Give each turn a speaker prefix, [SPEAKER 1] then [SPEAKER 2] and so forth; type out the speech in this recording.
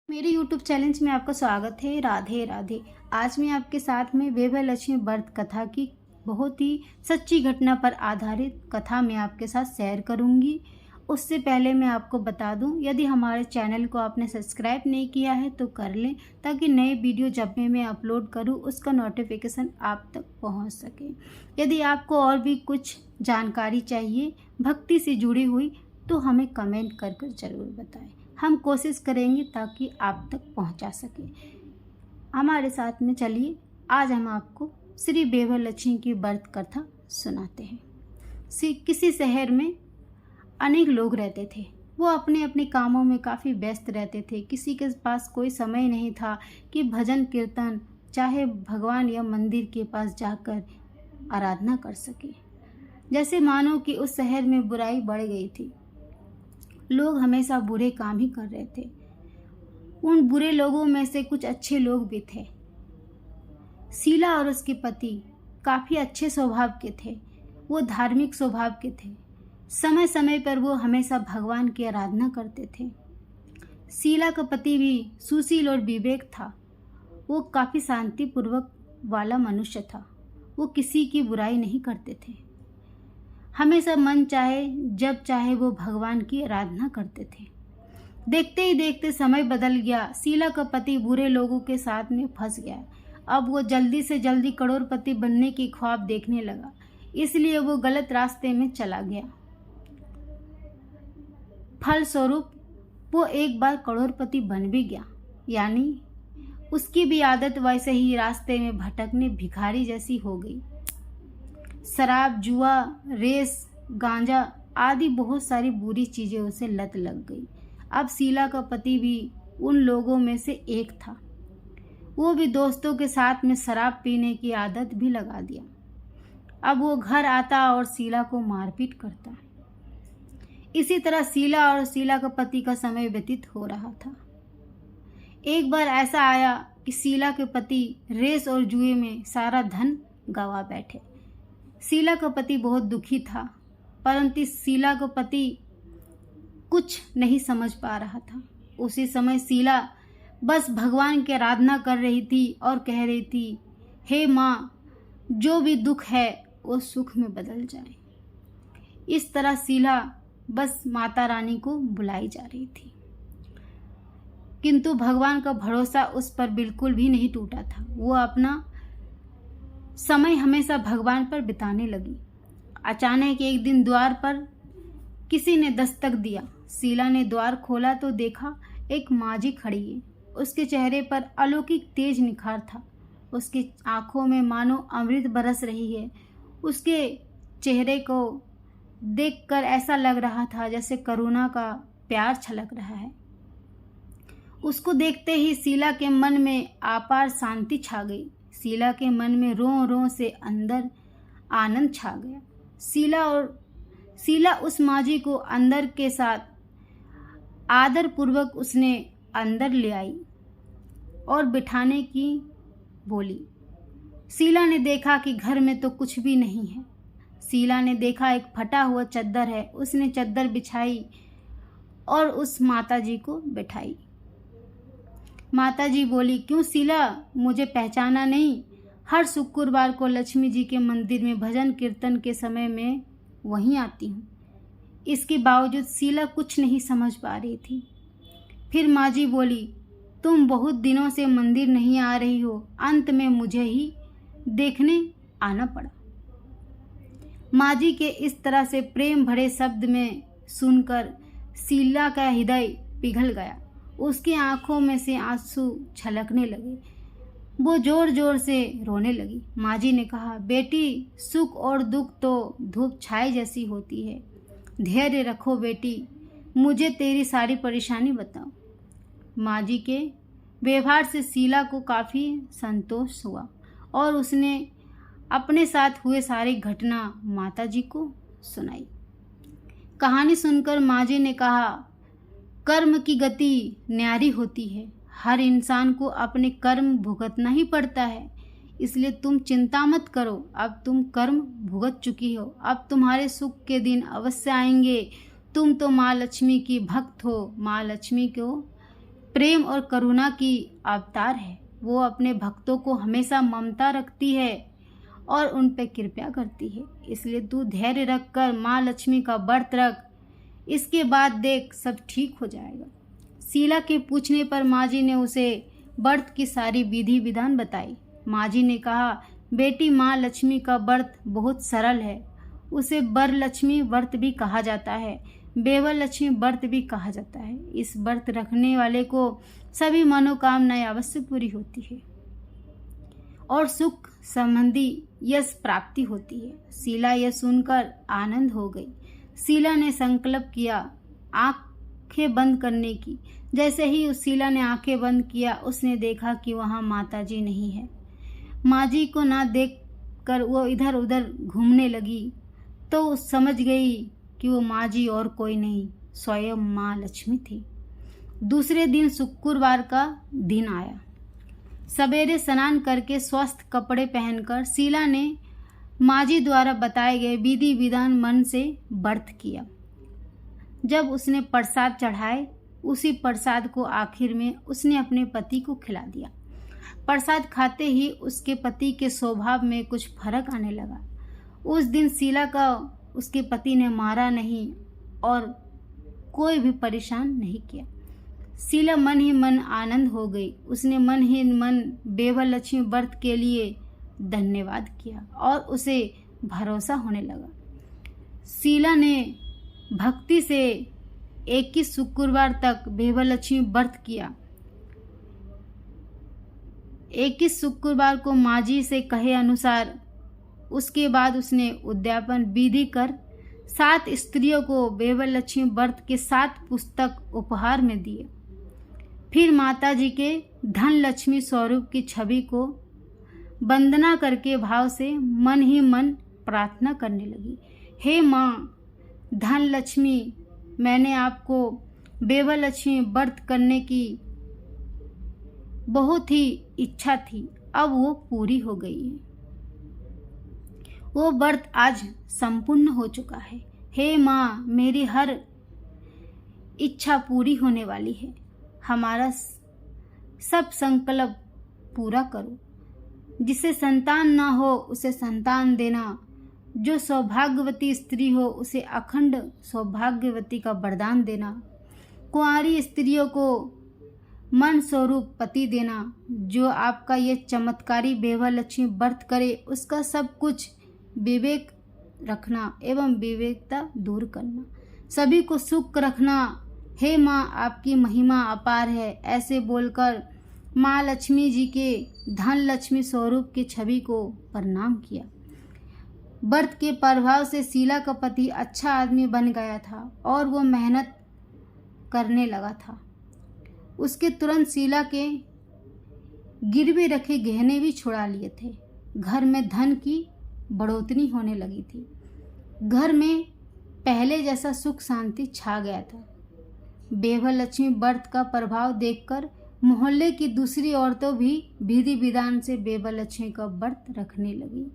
[SPEAKER 1] मेरे YouTube challenge में आपका स्वागत है। राधे राधे। आज मैं आपके साथ में वैभव लक्ष्मी व्रत कथा की बहुत ही सच्ची घटना पर आधारित कथा मैं आपके साथ शेयर करूंगी। उससे पहले मैं आपको बता दूं, यदि हमारे चैनल को आपने सब्सक्राइब नहीं किया है तो कर लें, ताकि नए वीडियो जब भी मैं अपलोड करूं उसका नोटिफिकेशन आप तक पहुंच सके। यदि आपको और भी कुछ जानकारी चाहिए भक्ति से जुड़ी हुई तो हमें कमेंट कर ज़रूर बताएं। हम कोशिश करेंगे ताकि आप तक पहुंचा सके। हमारे साथ में चलिए, आज हम आपको श्री वैभव लक्ष्मी की व्रत कथा सुनाते हैं। किसी शहर में अनेक लोग रहते थे। वो अपने अपने कामों में काफ़ी व्यस्त रहते थे। किसी के पास कोई समय नहीं था कि भजन कीर्तन चाहे भगवान या मंदिर के पास जाकर आराधना कर सके। जैसे मानो कि उस शहर में बुराई बढ़ गई थी। लोग हमेशा बुरे काम ही कर रहे थे। उन बुरे लोगों में से कुछ अच्छे लोग भी थे। शीला और उसके पति काफ़ी अच्छे स्वभाव के थे। वो धार्मिक स्वभाव के थे। समय समय पर वो हमेशा भगवान की आराधना करते थे। शीला का पति भी सुशील और विवेक था। वो काफ़ी शांतिपूर्वक वाला मनुष्य था। वो किसी की बुराई नहीं करते थे। हमेशा मन चाहे जब चाहे वो भगवान की आराधना करते थे। देखते ही देखते समय बदल गया। शीला का पति बुरे लोगों के साथ में फंस गया। अब वो जल्दी से जल्दी करोड़पति बनने की ख्वाब देखने लगा, इसलिए वो गलत रास्ते में चला गया। फलस्वरूप वो एक बार करोड़पति बन भी गया, यानी उसकी भी आदत वैसे ही रास्ते में भटकने भिखारी जैसी हो गई। शराब, जुआ, रेस, गांजा आदि बहुत सारी बुरी चीज़ें उसे लत लग गई। अब शीला का पति भी उन लोगों में से एक था। वो भी दोस्तों के साथ में शराब पीने की आदत भी लगा दिया। अब वो घर आता और शीला को मारपीट करता। इसी तरह शीला और शीला का पति का समय व्यतीत हो रहा था। एक बार ऐसा आया कि शीला के पति रेस और जुए में सारा धन गंवा बैठे। शीला का पति बहुत दुखी था, परंतु शीला का पति कुछ नहीं समझ पा रहा था। उसी समय शीला बस भगवान की आराधना कर रही थी और कह रही थी, हे माँ, जो भी दुख है वो सुख में बदल जाए। इस तरह शीला बस माता रानी को बुलाई जा रही थी, किंतु भगवान का भरोसा उस पर बिल्कुल भी नहीं टूटा था। वो अपना समय हमेशा भगवान पर बिताने लगी। अचानक एक दिन द्वार पर किसी ने दस्तक दिया। शीला ने द्वार खोला तो देखा एक माजी खड़ी है। उसके चेहरे पर अलौकिक तेज निखार था। उसकी आंखों में मानो अमृत बरस रही है। उसके चेहरे को देखकर ऐसा लग रहा था जैसे करुणा का प्यार छलक रहा है। उसको देखते ही शीला के मन में अपार शांति छा गई। शीला के मन में रों रों से अंदर आनंद छा गया। शीला उस माजी को अंदर के साथ आदर पूर्वक उसने अंदर ले आई और बिठाने की बोली। शीला ने देखा कि घर में तो कुछ भी नहीं है। शीला ने देखा एक फटा हुआ चद्दर है। उसने चद्दर बिछाई और उस माताजी को बिठाई। माताजी बोली, क्यों शीला, मुझे पहचाना नहीं? हर शुक्रवार को लक्ष्मी जी के मंदिर में भजन कीर्तन के समय में वहीं आती हूँ। इसके बावजूद शीला कुछ नहीं समझ पा रही थी। फिर माँ जी बोली, तुम बहुत दिनों से मंदिर नहीं आ रही हो। अंत में मुझे ही देखने आना पड़ा। माँ जी के इस तरह से प्रेम भरे शब्द में सुनकर शीला का हृदय पिघल गया। उसकी आंखों में से आंसू छलकने लगे। वो जोर जोर से रोने लगी। माँ जी ने कहा, बेटी, सुख और दुख तो धूप छाई जैसी होती है। धैर्य रखो बेटी, मुझे तेरी सारी परेशानी बताओ। माँ जी के व्यवहार से शीला को काफ़ी संतोष हुआ और उसने अपने साथ हुए सारी घटना माता जी को सुनाई। कहानी सुनकर माँ जी ने कहा, कर्म की गति न्यारी होती है। हर इंसान को अपने कर्म भुगतना ही पड़ता है, इसलिए तुम चिंता मत करो। अब तुम कर्म भुगत चुकी हो। अब तुम्हारे सुख के दिन अवश्य आएंगे। तुम तो माँ लक्ष्मी की भक्त हो। माँ लक्ष्मी को प्रेम और करुणा की अवतार है। वो अपने भक्तों को हमेशा ममता रखती है और उन पर कृपा करती है। इसलिए तू धैर्य रखकर माँ लक्ष्मी का व्रत रख, इसके बाद देख सब ठीक हो जाएगा। शीला के पूछने पर माँ जी ने उसे व्रत की सारी विधि विधान बताई। माँ जी ने कहा, बेटी, माँ लक्ष्मी का व्रत बहुत सरल है। उसे वर लक्ष्मी व्रत भी कहा जाता है, बेवर लक्ष्मी व्रत भी कहा जाता है। इस व्रत रखने वाले को सभी मनोकामनाएं अवश्य पूरी होती है और सुख संबंधी यश प्राप्ति होती है। शीला यह सुनकर आनंद हो गई। शीला ने संकल्प किया आंखें बंद करने की। जैसे ही उस शीला ने आंखें बंद किया, उसने देखा कि वहाँ माताजी नहीं है। माँ जी को ना देखकर वो इधर उधर घूमने लगी तो समझ गई कि वो माँ जी और कोई नहीं, स्वयं माँ लक्ष्मी थी। दूसरे दिन शुक्रवार का दिन आया। सवेरे स्नान करके स्वस्थ कपड़े पहनकर शीला ने माँ जी द्वारा बताए गए विधि विधान मन से व्रत किया। जब उसने प्रसाद चढ़ाए, उसी प्रसाद को आखिर में उसने अपने पति को खिला दिया। प्रसाद खाते ही उसके पति के स्वभाव में कुछ फर्क आने लगा। उस दिन शीला का उसके पति ने मारा नहीं और कोई भी परेशान नहीं किया। शीला मन ही मन आनंद हो गई। उसने मन ही मन बेवर लक्ष्मी व्रत के लिए धन्यवाद किया और उसे भरोसा होने लगा। शीला ने भक्ति से 21 शुक्रवार तक बेवर लक्ष्मी व्रत किया। 21 शुक्रवार को माँ जी से कहे अनुसार उसके बाद उसने उद्यापन विधि कर 7 स्त्रियों को बेवर लक्ष्मी व्रत के 7 पुस्तक उपहार में दिए। फिर माता जी के धन लक्ष्मी स्वरूप की छवि को वंदना करके भाव से मन ही मन प्रार्थना करने लगी। हे माँ धन लक्ष्मी, मैंने आपको बेवर लक्ष्मी व्रत करने की बहुत ही इच्छा थी, अब वो पूरी हो गई है। वो व्रत आज संपूर्ण हो चुका है। हे माँ, मेरी हर इच्छा पूरी होने वाली है। हमारा सब संकल्प पूरा करो। जिसे संतान ना हो उसे संतान देना। जो सौभाग्यवती स्त्री हो उसे अखंड सौभाग्यवती का वरदान देना। कुंवारी स्त्रियों को मन स्वरूप पति देना। जो आपका ये चमत्कारी बेवर लक्ष्मी व्रत करे उसका सब कुछ विवेक रखना एवं विवेकता दूर करना। सभी को सुख रखना। हे माँ, आपकी महिमा अपार है। ऐसे बोलकर माँ लक्ष्मी जी के धन लक्ष्मी स्वरूप की छवि को प्रणाम किया। व्रत के प्रभाव से शीला का पति अच्छा आदमी बन गया था और वो मेहनत करने लगा था। उसके तुरंत शीला के गिरवी रखे गहने भी छुड़ा लिए थे। घर में धन की बढ़ोतरी होने लगी थी। घर में पहले जैसा सुख शांति छा गया था। बेवर लक्ष्मी व्रत का प्रभाव देखकर मोहल्ले की दूसरी औरतों भी विधि विधान से बेवर लक्ष्मी का व्रत रखने लगी।